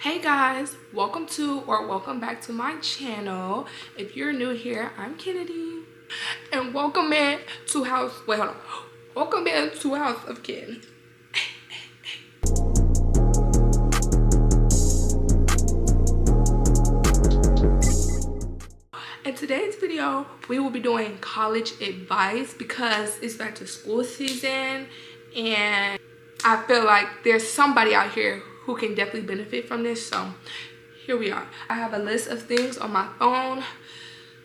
Hey guys, welcome back to my channel. If you're new here, I'm Kennedy. And welcome in to Welcome in to House of Ken. In today's video, we will be doing college advice because it's back to school season and I feel like there's somebody out here who can definitely benefit from this. So here we are. I have a list of things on my phone.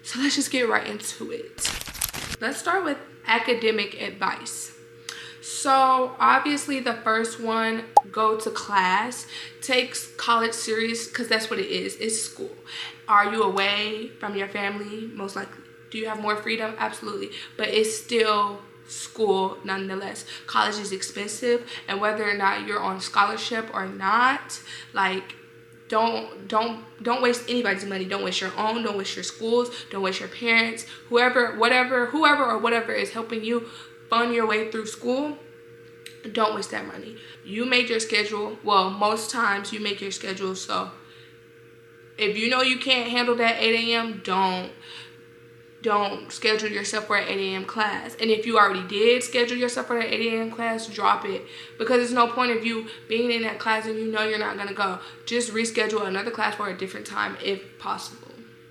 So let's just get right into it. Let's start with academic advice. So obviously the first one, go to class. Takes college serious because that's what it is. It's school. Are you away from your family? Most likely. Do you have more freedom? Absolutely. But it's still school nonetheless. College is expensive, and whether or not you're on scholarship or not, like don't waste anybody's money. Don't waste your own. Don't waste your schools. Don't waste your parents. Whoever or whatever is helping you fund your way through school, don't waste that money. You make your schedule. Well, most times you make your schedule. So if you know you can't handle that 8 a.m., don't schedule yourself for an 8 a.m. class. And if you already did schedule yourself for that 8 a.m. class, drop it. Because there's no point of you being in that class and you know you're not going to go. Just reschedule another class for a different time if possible.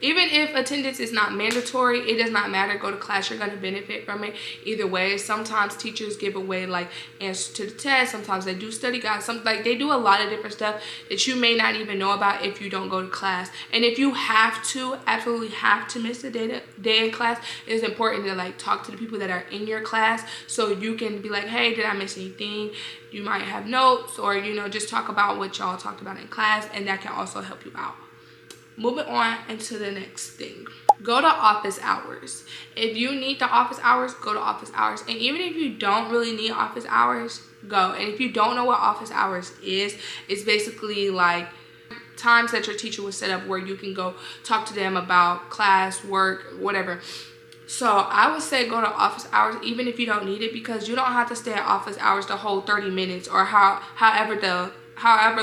Even if attendance is not mandatory, it does not matter. Go to class, you're going to benefit from it either way. Sometimes teachers give away like answers to the test. Sometimes they do study guides. They do a lot of different stuff that you may not even know about if you don't go to class. And if you absolutely have to miss a day in class, it's important to like talk to the people that are in your class so you can be like, hey, did I miss anything? You might have notes, or just talk about what y'all talked about in class, and that can also help you out. Moving on into the next thing. Go to office hours. If you need the office hours, go to office hours. And even if you don't really need office hours, go. And if you don't know what office hours is, it's basically like times that your teacher will set up where you can go talk to them about class, work, whatever. So I would say go to office hours even if you don't need it, because you don't have to stay at office hours the whole 30 minutes or however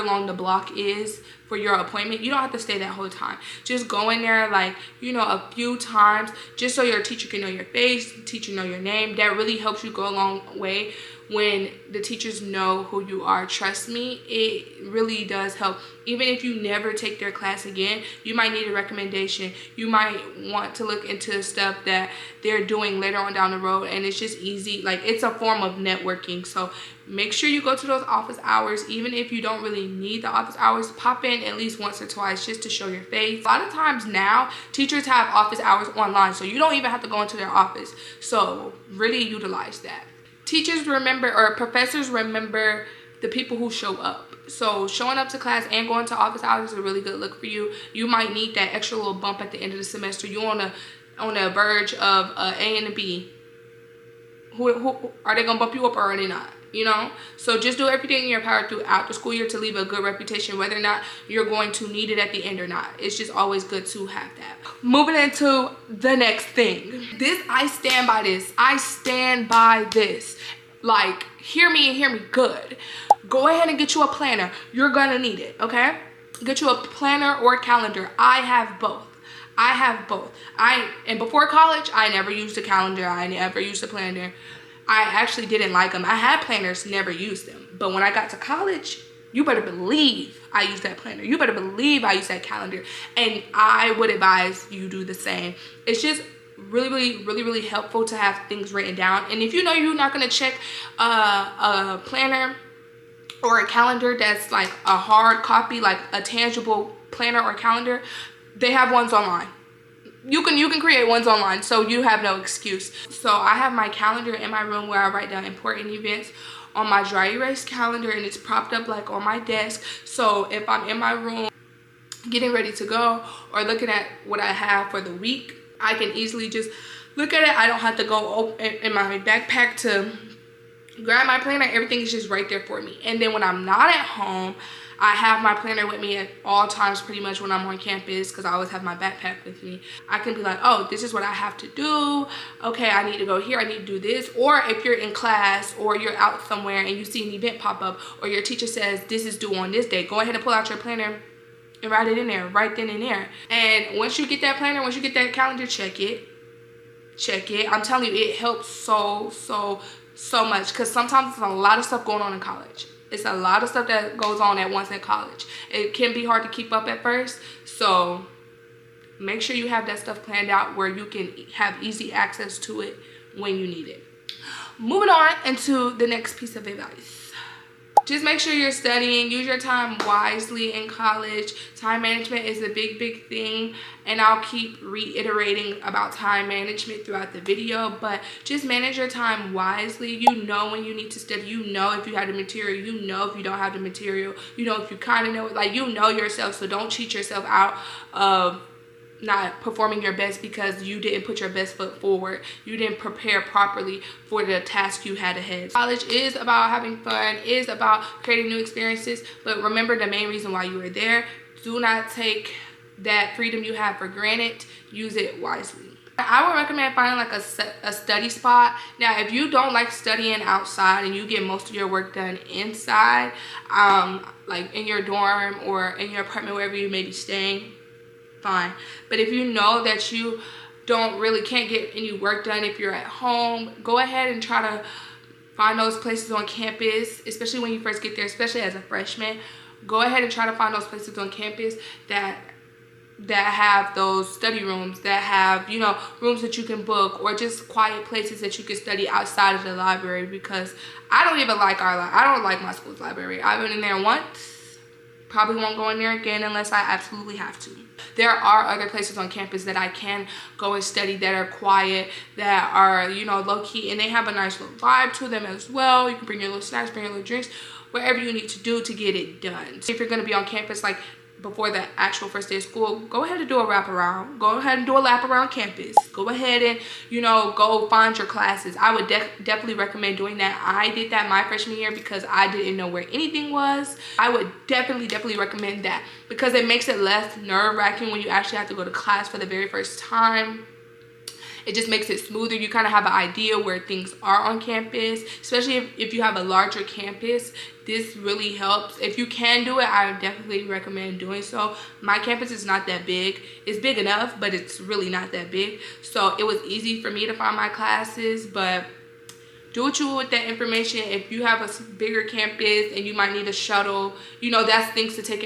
long the block is for your appointment. You don't have to stay that whole time. Just go in there like a few times just so your teacher can know your face, teacher know your name. That really helps you go a long way when the teachers know who you are. Trust me, it really does help. Even if you never take their class again, you might need a recommendation. You might want to look into stuff that they're doing later on down the road, and it's just easy. Like, it's a form of networking. So make sure you go to those office hours. Even if you don't really need the office hours, pop in at least once or twice just to show your face. A lot of times now, teachers have office hours online, so you don't even have to go into their office. So really utilize that. Teachers remember, or professors remember, the people who show up. So showing up to class and going to office hours is a really good look for you. You might need that extra little bump at the end of the semester. You're on the verge of A and a B. Who are they gonna bump you up, or are they not? So just do everything in your power throughout the school year to leave a good reputation, whether or not you're going to need it at the end or not. It's just always good to have that. Moving into the next thing. I stand by this. I stand by this. Like, hear me and hear me good. Go ahead and get you a planner. You're gonna need it, okay? Get you a planner or a calendar. I have both. And before college, I never used a calendar. I never used a planner. I actually didn't like them. I had planners, never used them. But when I got to college, you better believe I used that planner. You better believe I used that calendar. And I would advise you do the same. It's just really helpful to have things written down. And if you know you're not going to check a planner or a calendar that's like a hard copy, like a tangible planner or calendar, they have ones online. You can create ones online, so you have no excuse. So I have my calendar in my room where I write down important events on my dry erase calendar, and it's propped up like on my desk. So if I'm in my room getting ready to go or looking at what I have for the week, I can easily just look at it. I don't have to go in my backpack to grab my planner. Everything is just right there for me. And then when I'm not at home, I have my planner with me at all times pretty much when I'm on campus, because I always have my backpack with me. I can be like, oh, this is what I have to do. Okay, I need to go here. I need to do this. Or if you're in class or you're out somewhere and you see an event pop up, or your teacher says this is due on this day, go ahead and pull out your planner and write it in there right then and there. And once you get that planner, once you get that calendar, check it. I'm telling you, it helps so much, because sometimes there's a lot of stuff going on in college. It's a lot of stuff that goes on at once in college. It can be hard to keep up at first, so make sure you have that stuff planned out where you can have easy access to it when you need it. Moving on into the next piece of advice. Just make sure you're studying. Use your time wisely in college. Time management is a big thing, and I'll keep reiterating about time management throughout the video, but just manage your time wisely. You know when you need to study. You know if you have the material. You know if you don't have the material. You know if you kind of know it. Like, you know yourself, so don't cheat yourself out of not performing your best because you didn't put your best foot forward. You didn't prepare properly for the task you had ahead. College is about having fun, is about creating new experiences, but remember the main reason why you were there. Do not take that freedom you have for granted. Use it wisely. I would recommend finding like a study spot. Now, if you don't like studying outside and you get most of your work done inside, like in your dorm or in your apartment, wherever you may be staying, fine. But if you know that you can't get any work done if you're at home, go ahead and try to find those places on campus, especially when you first get there, especially as a freshman. Go ahead and try to find those places on campus that have those study rooms, that have, you know, rooms that you can book, or just quiet places that you can study outside of the library, because I don't even like I don't like my school's library. I've been in there once. Probably won't go in there again unless I absolutely have to. There are other places on campus that I can go and study that are quiet, that are, you know, low-key, and they have a nice little vibe to them as well. You can bring your little snacks, bring your little drinks, whatever you need to do to get it done. So if you're going to be on campus, like, before the actual first day of school, go ahead and do a wraparound. Go ahead and do a lap around campus. Go ahead and, you know, go find your classes. I would definitely recommend doing that. I did that my freshman year because I didn't know where anything was. I would definitely recommend that, because it makes it less nerve-wracking when you actually have to go to class for the very first time. It just makes it smoother. You kind of have an idea where things are on campus, especially if you have a larger campus. This really helps. If you can do it, I would definitely recommend doing so. My campus is not that big. It's big enough, but it's really not that big. So it was easy for me to find my classes, but do what you will with that information. If you have a bigger campus and you might need a shuttle, you know, that's things to take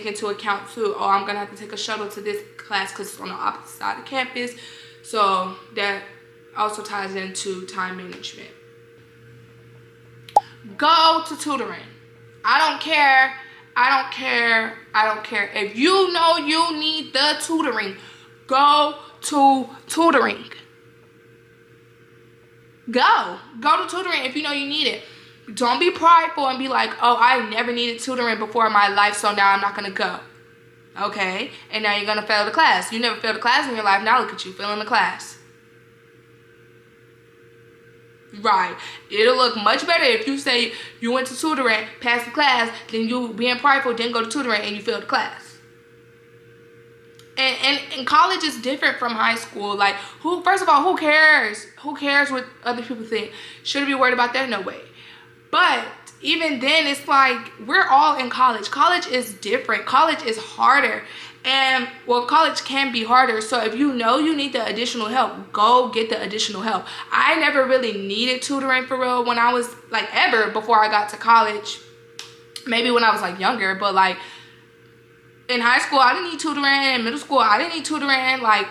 into account too. Oh, I'm gonna have to take a shuttle to this class because it's on the opposite side of campus. So that also ties into time management. Go to tutoring. I don't care. If you know you need the tutoring, go to tutoring. Go to tutoring if you know you need it. Don't be prideful and be like, oh, I never needed tutoring before in my life, so now I'm not gonna go. Okay, and now you're gonna fail the class. You never failed a class in your life. Now look at you failing the class. Right. It'll look much better if you say you went to tutoring, passed the class, than you being prideful, didn't go to tutoring, and you failed the class. And college is different from high school. Like, first of all, who cares? Who cares what other people think? Shouldn't be worried about that, no way. But even then, it's like, we're all in college. College is different. College is harder. And, well, college can be harder. So if you know you need the additional help, go get the additional help. I never really needed tutoring for real when I was, like, ever before I got to college. Maybe when I was, like, younger. But, like, in high school, I didn't need tutoring. In middle school, I didn't need tutoring. Like,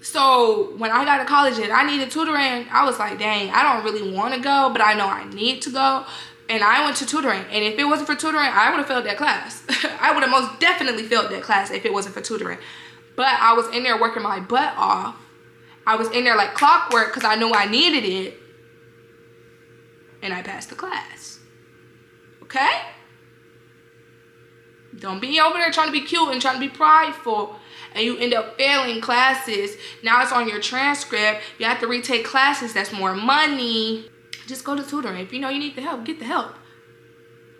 so when I got to college and I needed tutoring, I was like, dang, I don't really want to go, but I know I need to go. And I went to tutoring. And if it wasn't for tutoring, I would have failed that class. I would have most definitely failed that class if it wasn't for tutoring. But I was in there working my butt off. I was in there like clockwork because I knew I needed it. And I passed the class. Okay? Don't be over there trying to be cute and trying to be prideful, and you end up failing classes. Now it's on your transcript. You have to retake classes. That's more money. Just go to tutoring. If you know you need the help, get the help.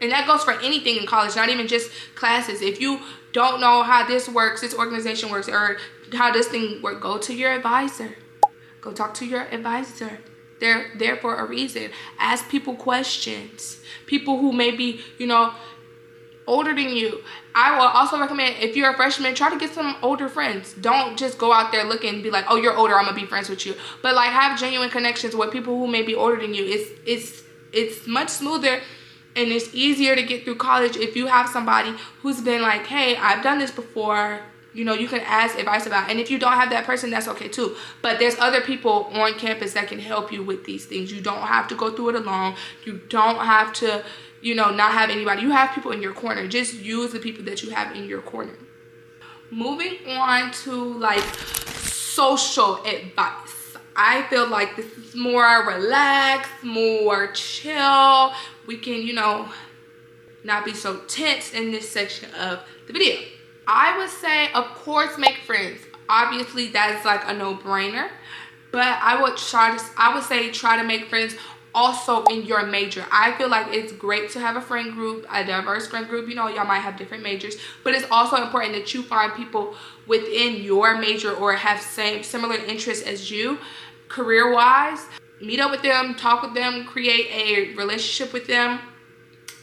And that goes for anything in college, not even just classes. If you don't know how this works, this organization works, or how this thing works, go to your advisor. Go talk to your advisor. They're there for a reason. Ask people questions. People who may be, you know, older than you. I will also recommend, if you're a freshman, try to get some older friends. Don't just go out there looking and be like, oh, you're older, I'm gonna be friends with you. But like, have genuine connections with people who may be older than you. It's much smoother and it's easier to get through college if you have somebody who's been like, hey, I've done this before. You know, you can ask advice about it. And if you don't have that person, that's okay too. But there's other people on campus that can help you with these things. You don't have to go through it alone. You don't have to, you know, not have anybody. You have people in your corner. Just use the people that you have in your corner. Moving on to like social advice. I feel like this is more relaxed, more chill. We can, you know, not be so tense in this section of the video. I would say, of course, make friends. Obviously, that is like a no-brainer. But I would say try to make friends also in your major. I feel like it's great to have a friend group, a diverse friend group. You know, y'all might have different majors, but it's also important that you find people within your major or have similar interests as you, career-wise. Meet up with them, talk with them, create a relationship with them,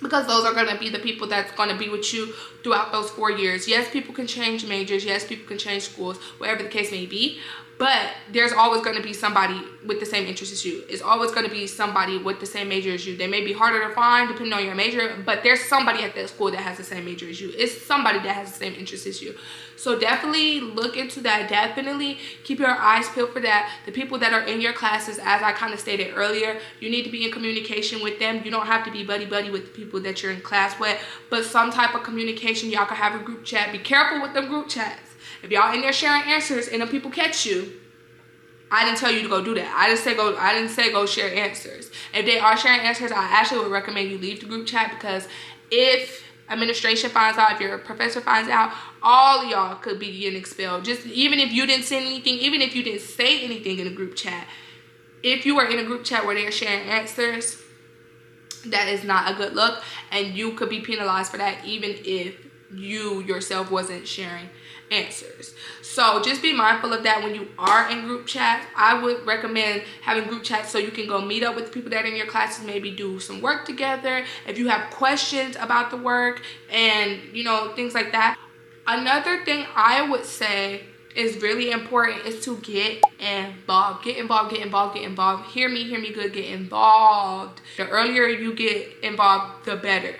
because those are going to be the people that's going to be with you throughout those 4 years. Yes, people can change majors. Yes, people can change schools, whatever the case may be. But there's always going to be somebody with the same interests as you. It's always going to be somebody with the same major as you. They may be harder to find depending on your major, but there's somebody at that school that has the same major as you. It's somebody that has the same interests as you. So definitely look into that. Definitely keep your eyes peeled for that. The people that are in your classes, as I kind of stated earlier, you need to be in communication with them. You don't have to be buddy-buddy with the people that you're in class with, but some type of communication. Y'all can have a group chat. Be careful with them group chats. If y'all in there sharing answers and the people catch you, I didn't tell you to go do that. I didn't say go share answers. If they are sharing answers, I actually would recommend you leave the group chat, because if administration finds out, if your professor finds out, all of y'all could be getting expelled. Just even if you didn't send anything, even if you didn't say anything in a group chat, if you are in a group chat where they're sharing answers, that is not a good look, and you could be penalized for that even if you yourself wasn't sharing answers. So just be mindful of that when you are in group chats. I would recommend having group chats so you can go meet up with the people that are in your classes, maybe do some work together if you have questions about the work and, you know, things like that. Another thing I would say is really important is to get involved. Get involved, get involved, get involved. Hear me good, get involved. The earlier you get involved, the better.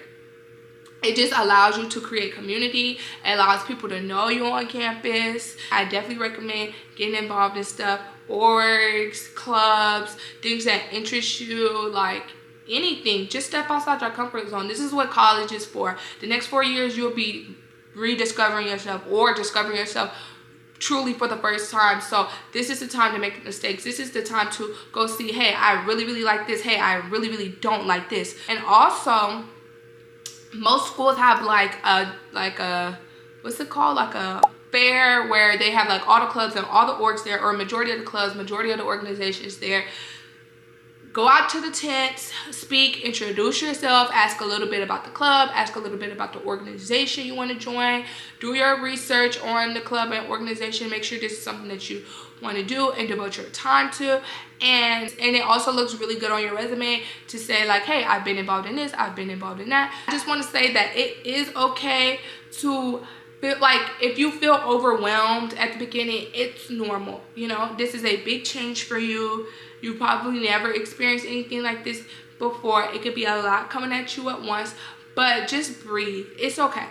It just allows you to create community. It allows people to know you on campus. I definitely recommend getting involved in stuff, orgs, clubs, things that interest you, like anything. Just step outside your comfort zone. This is what college is for. The next 4 years, you'll be rediscovering yourself or discovering yourself truly for the first time. So this is the time to make mistakes. This is the time to go see, hey, I really like this. Hey, I really don't like this. And also, most schools have like a what's it called, like a fair where they have like all the clubs and all the orgs there, or majority of the clubs, majority of the organizations there. Go out to the tents, speak, introduce yourself, ask a little bit about the club, ask a little bit about the organization you want to join. Do your research on the club and organization. Make sure this is something that you want to do and devote your time to. And it also looks really good on your resume to say like, hey, I've been involved in this, I've been involved in that. I just want to say that it is okay to feel like, if you feel overwhelmed at the beginning, it's normal. You know, this is a big change for you. You probably never experienced anything like this before. It could be a lot coming at you at once, but just breathe. It's okay.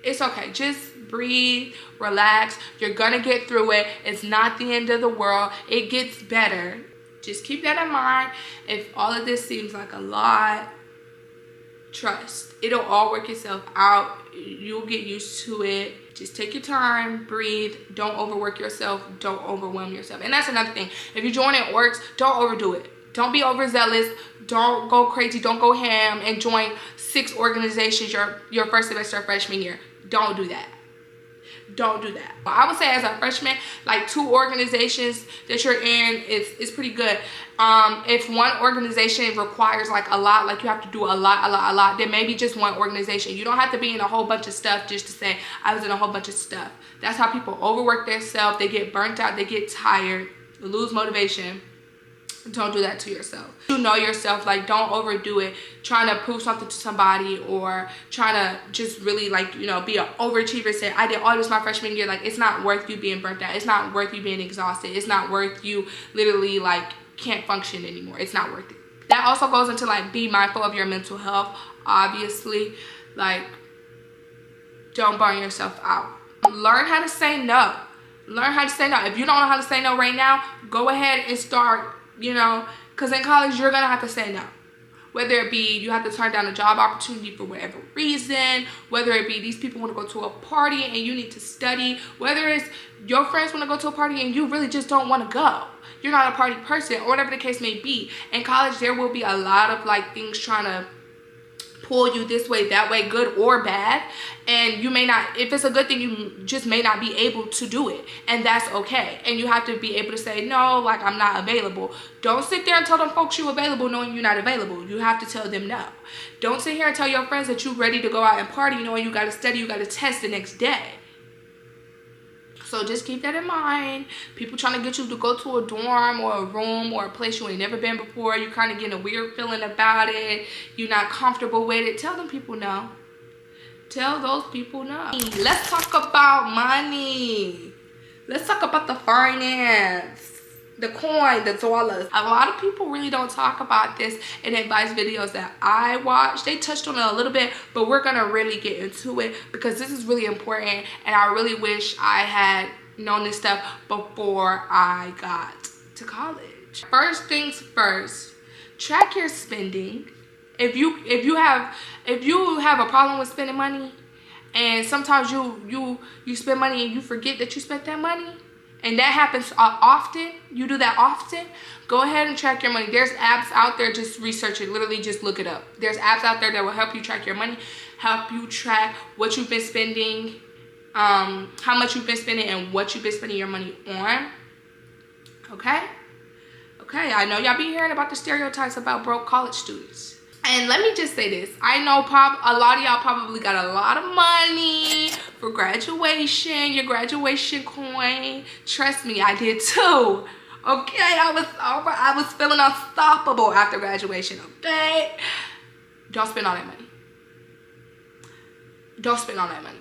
It's okay. Just breathe, relax. You're gonna get through it. It's not the end of the world. It gets better. Just keep that in mind. If all of this seems like a lot, trust. It'll all work itself out. You'll get used to it. Just take your time, breathe, don't overwork yourself, don't overwhelm yourself. And that's another thing. If you're joining orgs, don't overdo it. Don't be overzealous. Don't go crazy. Don't go ham and join 6 organizations your first semester of freshman year. Don't do that. Don't do that. I would say as a freshman, like 2 organizations that you're in is pretty good. If one organization requires like a lot, like you have to do a lot, then maybe just one organization. You don't have to be in a whole bunch of stuff just to say I was in a whole bunch of stuff. That's how people overwork themselves. They get burnt out, they get tired, lose motivation. Don't do that to yourself. You know yourself, like, don't overdo it trying to prove something to somebody, or trying to just really, like, you know, be an overachiever. Say, I did all this my freshman year. Like, it's not worth you being burnt out. It's not worth you being exhausted. It's not worth you literally, like, can't function anymore. It's not worth it. That also goes into, like, be mindful of your mental health. Obviously, like, don't burn yourself out. Learn how to say no. Learn how to say no. If you don't know how to say no right now, go ahead and start, you know, because in college you're gonna have to say no. Whether it be you have to turn down a job opportunity for whatever reason, whether it be these people want to go to a party and you need to study, whether it's your friends want to go to a party and you really just don't want to go. You're not a party person, or whatever the case may be. In college, there will be a lot of, like, things trying to pull you this way, that way, good or bad, and you may not, if it's a good thing, you just may not be able to do it, and that's okay. And you have to be able to say no, like, I'm not available. Don't sit there and tell them folks you're available knowing you're not available. You have to tell them no. Don't sit here and tell your friends that you're ready to go out and party knowing you got to study, you got to test the next day. So just keep that in mind. People trying to get you to go to a dorm or a room or a place you ain't never been before. You kind of getting a weird feeling about it. You're not comfortable with it. Tell them people no. Tell those people no. Let's talk about money. Let's talk about the finance. The coin, the dollars. A lot of people really don't talk about this in advice videos that I watch. They touched on it a little bit, but we're gonna really get into it because this is really important, and I really wish I had known this stuff before I got to college. First things first, track your spending. If you have a problem with spending money, and sometimes you spend money and you forget that you spent that money, and that happens often, you do that often, go ahead and track your money. There's apps out there, just research it, literally just look it up. There's apps out there that will help you track your money, help you track what you've been spending, how much you've been spending, and what you've been spending your money on. Okay, I know y'all be hearing about the stereotypes about broke college students. And let me just say this, I know a lot of y'all probably got a lot of money for graduation, your graduation coin. Trust me, I did too. Okay, I was feeling unstoppable after graduation, okay? Don't spend all that money. Don't spend all that money.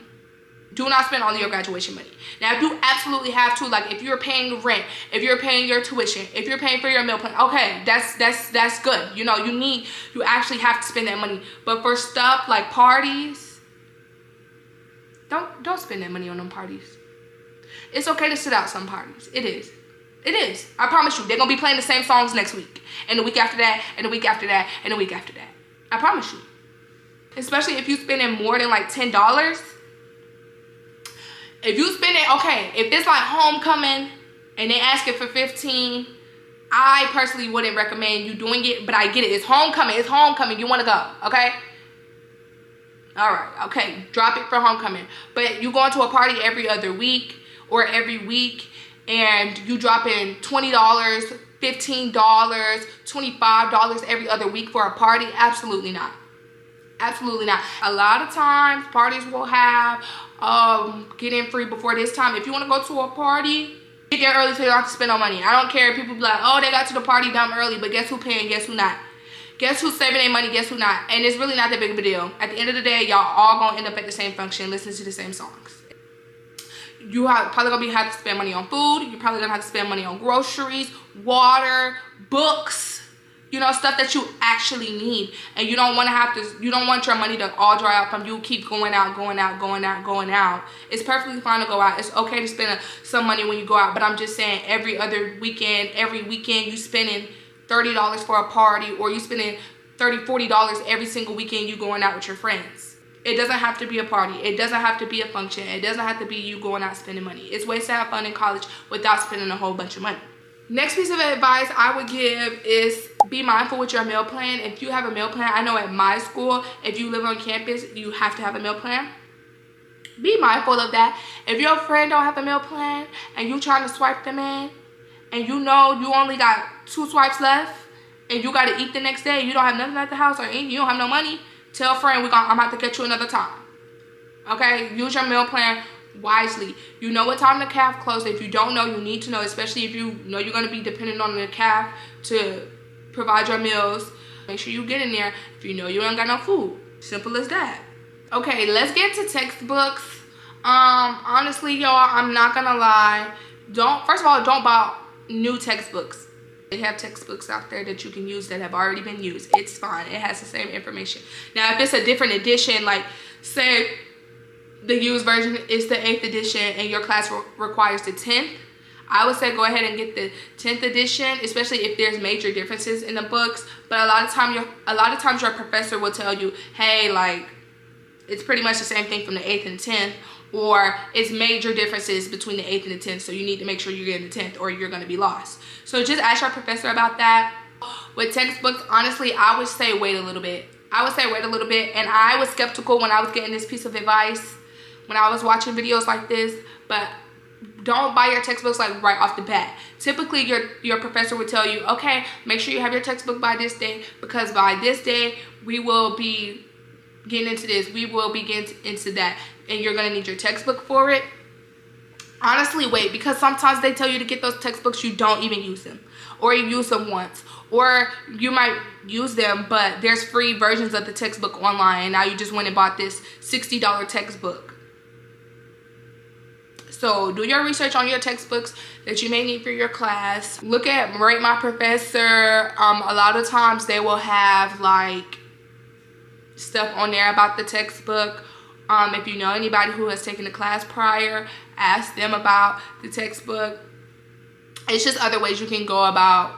Do not spend all of your graduation money. Now, if you absolutely have to, like if you're paying rent, if you're paying your tuition, if you're paying for your meal plan, okay, that's good. You know, you actually have to spend that money. But for stuff like parties, don't spend that money on them parties. It's okay to sit out some parties. It is. I promise you, they're gonna be playing the same songs next week, and the week after that, and the week after that, and the week after that. I promise you. Especially if you're spending more than like $10. If you spend it, okay, if it's like homecoming and they ask it for 15, I personally wouldn't recommend you doing it, but I get it. It's homecoming. You want to go, okay? All right, okay, drop it for homecoming. But you going to a party every other week or every week, and you drop in $20, $15, $25 every other week for a party? Absolutely not. Absolutely not. A lot of times parties will have get in free before this time. If you want to go to a party, get there early so you don't have to spend no money. I don't care if people be like, oh, they got to the party dumb early, but guess who paying, guess who not? Guess who's saving their money, guess who not? And it's really not that big of a deal. At the end of the day, y'all all gonna end up at the same function, listening to the same songs. You probably gonna have to spend money on food. You're probably gonna have to spend money on groceries, water, books, you know, stuff that you actually need. And you don't want your money to all dry out from you keep going out. It's perfectly fine to go out. It's okay to spend some money when you go out, but I'm just saying every weekend you spending $30 for a party, or you spending $30, $40 every single weekend you going out with your friends. It doesn't have to be a party. It doesn't have to be a function. It doesn't have to be you going out spending money. It's ways to have fun in college without spending a whole bunch of money. Next piece of advice I would give is be mindful with your meal plan. If you have a meal plan, I know at my school, if you live on campus, you have to have a meal plan. Be mindful of that. If your friend don't have a meal plan and you trying to swipe them in, and you know you only got 2 swipes left, and you got to eat the next day, you don't have nothing at the house, or you don't have no money, tell a friend I'm about to get you another time. Okay? Use your meal plan wisely. You know what time the caf closes. If you don't know, you need to know, especially if you know you're going to be dependent on the caf to provide your meals. Make sure you get in there if you know you ain't got no food. Simple as that. Okay, let's get to textbooks. Honestly, y'all, I'm not gonna lie. First of all, don't buy new textbooks. They have textbooks out there that you can use that have already been used. It's fine. It has the same information. Now, if it's a different edition, like say the used version is the 8th edition and your class requires the 10th, I would say go ahead and get the 10th edition, especially if there's major differences in the books. But a lot of times your professor will tell you, hey, like, it's pretty much the same thing from the 8th and 10th, or it's major differences between the 8th and the 10th, so you need to make sure you're getting the 10th or you're going to be lost. So just ask your professor about that. With textbooks, honestly, I would say wait a little bit. And I was skeptical when I was getting this piece of advice, when I was watching videos like this, but don't buy your textbooks like right off the bat. Typically, your professor would tell you, okay, make sure you have your textbook by this day, because by this day, we will be getting into this, we will be getting into that, and you're gonna need your textbook for it. Honestly, wait, because sometimes they tell you to get those textbooks, you don't even use them, or you use them once, or you might use them, but there's free versions of the textbook online, and now you just went and bought this $60 textbook. So do your research on your textbooks that you may need for your class. Look at Rate My Professor. A lot of times they will have like stuff on there about the textbook. If you know anybody who has taken the class prior, ask them about the textbook. It's just other ways you can go about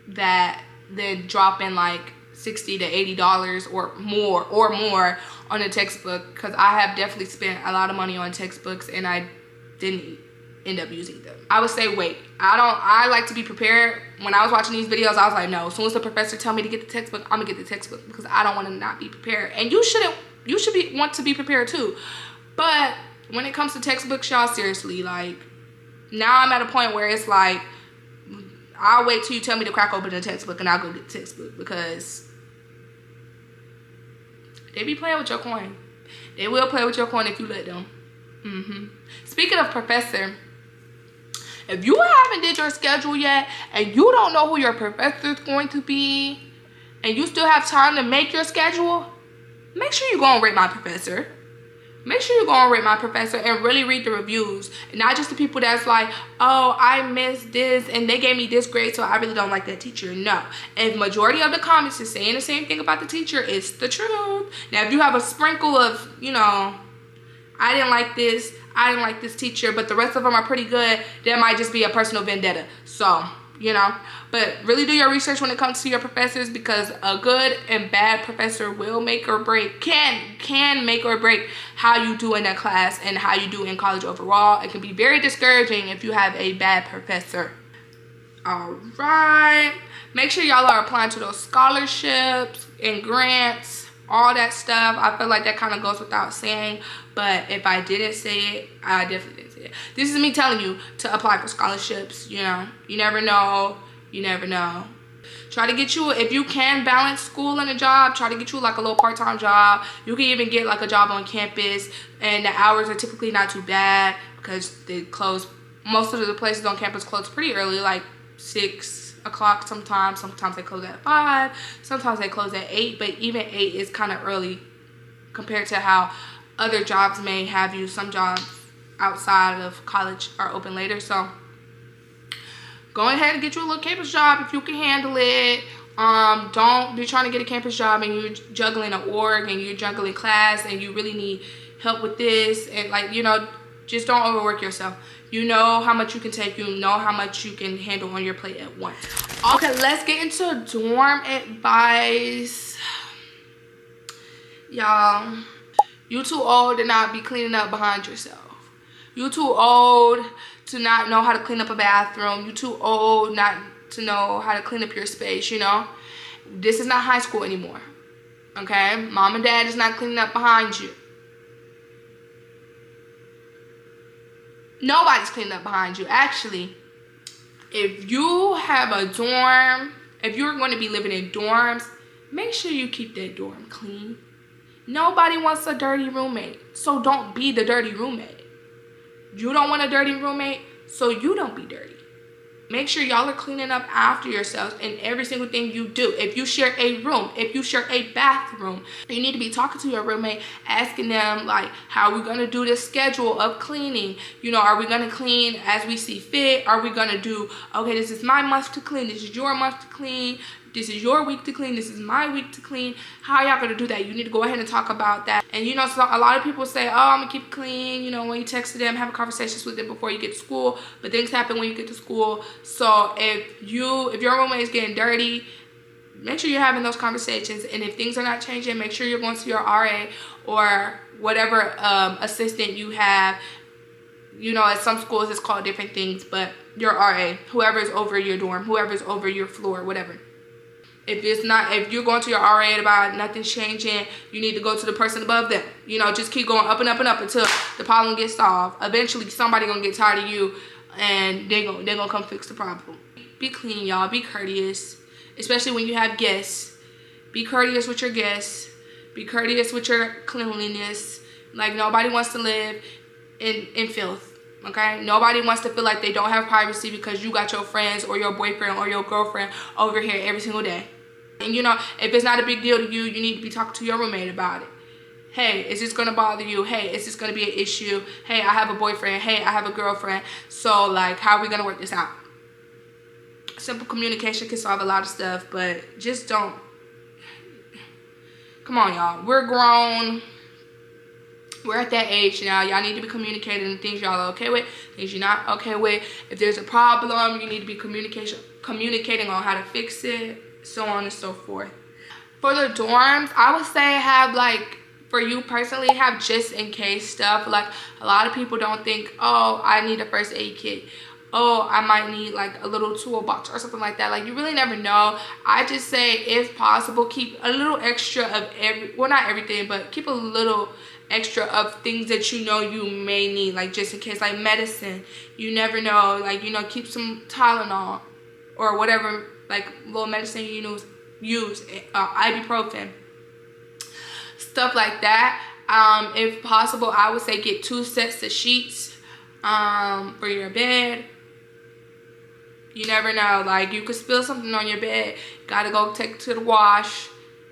that than dropping like $60 to $80 or more on a textbook, because I have definitely spent a lot of money on textbooks and I didn't end up using them. I would say wait. I like to be prepared. When I was watching these videos, I was like, no, as soon as the professor tell me to get the textbook, I'm gonna get the textbook, because I don't want to not be prepared. And you should want to be prepared too. But when it comes to textbooks, y'all, seriously, like, now I'm at a point where it's like, I'll wait till you tell me to crack open the textbook and I'll go get the textbook, because they be playing with your coin. They will play with your coin if you let them. Speaking of professor, if you haven't did your schedule yet and you don't know who your professor is going to be and you still have time to make your schedule, make sure you go and Rate My Professor. Make sure you go and Rate My Professor and really read the reviews. And not just the people that's like, oh, I missed this and they gave me this grade, so I really don't like that teacher. No. If majority of the comments is saying the same thing about the teacher, it's the truth. Now, if you have a sprinkle of, you know, I didn't like this teacher, but the rest of them are pretty good, that might just be a personal vendetta. So, you know, but really do your research when it comes to your professors, because a good and bad professor will make or break, can make or break how you do in that class and how you do in college overall. It can be very discouraging if you have a bad professor. All right, make sure y'all are applying to those scholarships and grants, all that stuff. I feel like that kind of goes without saying, but if I didn't say it, I definitely didn't say it. This is me telling you to apply for scholarships. You know, you never know. Try to get you, if you can balance school and a job, try to get you like a little part-time job. You can even get like a job on campus, and the hours are typically not too bad because they close, most of the places on campus close pretty early, like 6 o'clock sometimes they close at 5, sometimes they close at 8, but even 8 is kind of early compared to how other jobs may have you. Some jobs outside of college are open later, so go ahead and get you a little campus job if you can handle it. Don't be trying to get a campus job and you're juggling an org and you're juggling class and you really need help with this, and like, you know, just don't overwork yourself. You know how much you can take, you know how much you can handle on your plate at once. Okay, let's get into dorm advice. Y'all, you too old to not be cleaning up behind yourself. You too old to not know how to clean up a bathroom. You too old not to know how to clean up your space, you know. This is not high school anymore, okay? Mom and dad is not cleaning up behind you. Nobody's cleaning up behind you. Actually, if you have a dorm, if you're going to be living in dorms, make sure you keep that dorm clean. Nobody wants a dirty roommate, so don't be the dirty roommate. You don't want a dirty roommate, so you don't be dirty. Make sure y'all are cleaning up after yourselves in every single thing you do. If you share a room, if you share a bathroom, you need to be talking to your roommate, asking them like, how are we gonna do this schedule of cleaning? You know, are we gonna clean as we see fit? Are we gonna do, okay, this is my month to clean, this is your month to clean, this is your week to clean, this is my week to clean. How y'all gonna do that? You need to go ahead and talk about that. And you know, so a lot of people say, oh, I'm gonna keep it clean, you know, when you text them, have conversations with them before you get to school, but things happen when you get to school. So if your roommate is getting dirty, make sure you're having those conversations. And if things are not changing, make sure you're going to your RA or whatever assistant you have. You know, at some schools it's called different things, but your RA, whoever is over your dorm, whoever is over your floor, whatever. If you're going to your RA about nothing's changing, you need to go to the person above them. You know, just keep going up and up and up until the problem gets solved. Eventually, somebody gonna get tired of you, and they're gonna come fix the problem. Be clean, y'all. Be courteous, especially when you have guests. Be courteous with your guests. Be courteous with your cleanliness. Like, nobody wants to live in filth. Okay, nobody wants to feel like they don't have privacy because you got your friends or your boyfriend or your girlfriend over here every single day. And you know, if it's not a big deal to you, you need to be talking to your roommate about it. Hey, is this gonna bother you? Hey, is this gonna be an issue? Hey, I have a boyfriend. Hey, I have a girlfriend. So like, how are we gonna work this out? Simple communication can solve a lot of stuff, but just don't. Come on, y'all. We're grown. We're at that age now. Y'all need to be communicating the things y'all are okay with, things you're not okay with. If there's a problem, you need to be communicating on how to fix it, so on and so forth. For the dorms, I would say have, like, for you personally, have just in case stuff. Like, a lot of people don't think, oh, I need a first aid kit. Oh, I might need like a little toolbox or something like that. Like, you really never know. I just say, if possible, keep a little extra of well, not everything, but keep a little extra of things that you know you may need, like just in case, like medicine. You never know. Like, you know, keep some Tylenol or whatever, like little medicine you use, ibuprofen, stuff like that. If possible, I would say get 2 sets of sheets for your bed. You never know, like, you could spill something on your bed, gotta go take it to the wash.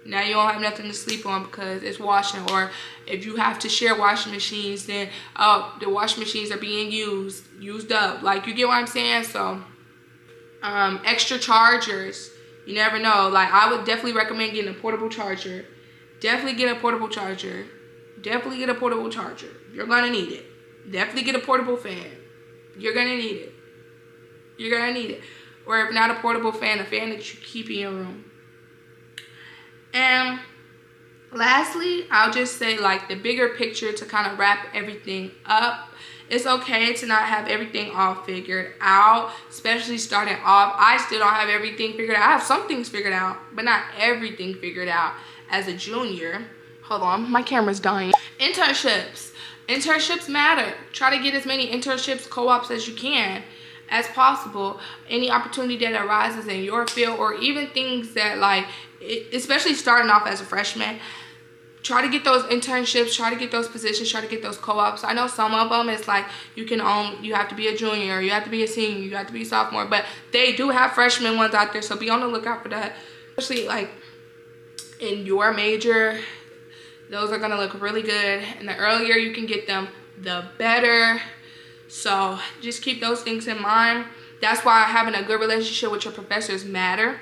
Now you don't have nothing to sleep on because it's washing. Or if you have to share washing machines, then the washing machines are being used up. Like, you get what I'm saying? So extra chargers, you never know. Like, I would definitely recommend getting a portable charger. Definitely get a portable charger. Definitely get a portable charger. You're gonna need it. Definitely get a portable fan. You're gonna need it. You're gonna need it. Or if not a portable fan, a fan that you keep in your room. And lastly, I'll just say, like, the bigger picture to kind of wrap everything up. It's okay to not have everything all figured out, especially starting off. I still don't have everything figured out. I have some things figured out, but not everything figured out as a junior. Hold on, my camera's dying. Internships. Internships matter. Try to get as many internships, co-ops as you can as possible. Any opportunity that arises in your field, or even things that, like, especially starting off as a freshman, try to get those internships, try to get those positions, try to get those co-ops. I know some of them it's like you have to be a junior, you have to be a senior, you have to be a sophomore, but they do have freshman ones out there, so be on the lookout for that. Especially like in your major, those are gonna look really good, and the earlier you can get them, the better. So just keep those things in mind. That's why having a good relationship with your professors matter.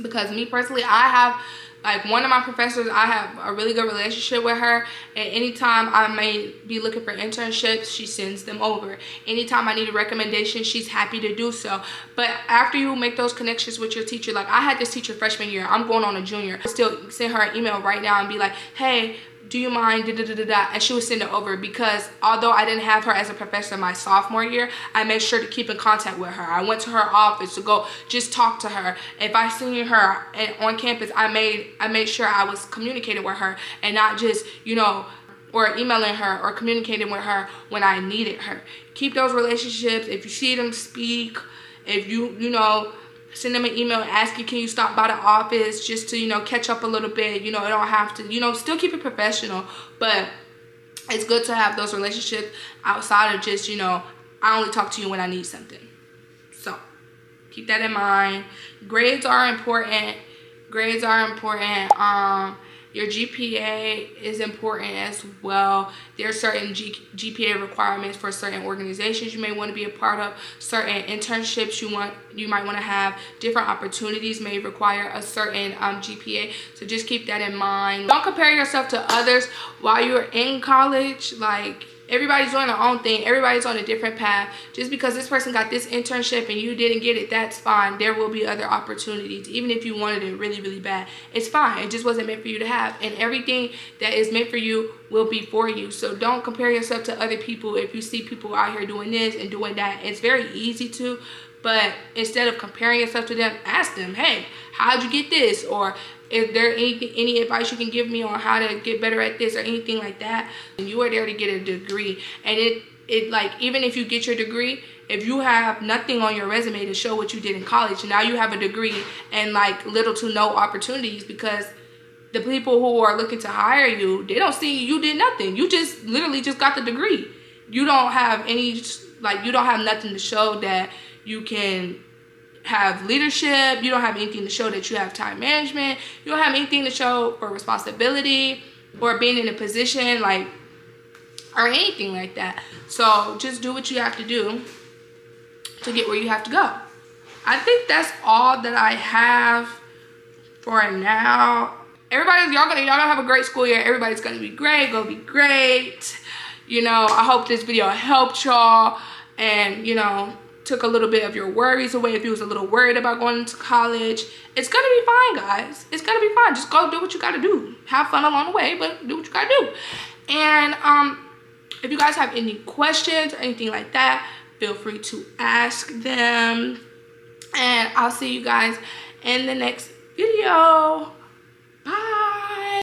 Because me personally, I have, like, one of my professors, I have a really good relationship with her. And anytime I may be looking for internships, she sends them over. Anytime I need a recommendation, she's happy to do so. But after you make those connections with your teacher, like, I had this teacher freshman year, I'm going on a junior, I still send her an email right now and be like, hey, do you mind, and she would send it over. Because although I didn't have her as a professor my sophomore year, I made sure to keep in contact with her. I went to her office to go just talk to her. If I seen her on campus, I made sure I was communicating with her and not just, you know, or emailing her or communicating with her when I needed her. Keep those relationships. If you see them, speak. If you know, send them an email asking, can you stop by the office just to, you know, catch up a little bit. You know, it don't have to, you know, still keep it professional, but it's good to have those relationships outside of just, I only talk to you when I need something. So keep that in mind. Grades are important. Grades are important. Your GPA is important as well. There are certain GPA requirements for certain organizations you may want to be a part of. Certain internships you might want to have. Different opportunities may require a certain GPA. So just keep that in mind. Don't compare yourself to others while you're in college. Like, everybody's doing their own thing. Everybody's on a different path. Just because this person got this internship and you didn't get it, that's fine. There will be other opportunities. Even if you wanted it really, really bad, it's fine. It just wasn't meant for you to have. And everything that is meant for you will be for you. So don't compare yourself to other people. If you see people out here doing this and doing that, it's very easy to. But instead of comparing yourself to them, ask them, hey, how'd you get this? Or if there any advice you can give me on how to get better at this or anything like that. And you are there to get a degree. And it like, even if you get your degree, if you have nothing on your resume to show what you did in college, now you have a degree and like little to no opportunities, because the people who are looking to hire you, they don't see you did nothing. You just literally just got the degree. You don't have any, like, you don't have nothing to show that you can have leadership. You don't have anything to show that you have time management. You don't have anything to show for responsibility or being in a position, like, or anything like that. So just do what you have to do to get where you have to go. I think that's all that I have for now. Everybody, y'all gonna have a great school year. Everybody's gonna be great. Gonna be great. I hope this video helped y'all and took a little bit of your worries away. If you was a little worried about going to college, it's gonna be fine, guys. It's gonna be fine. Just go do what you gotta do. Have fun along the way, but do what you gotta do. And if you guys have any questions or anything like that, feel free to ask them. And I'll see you guys in the next video.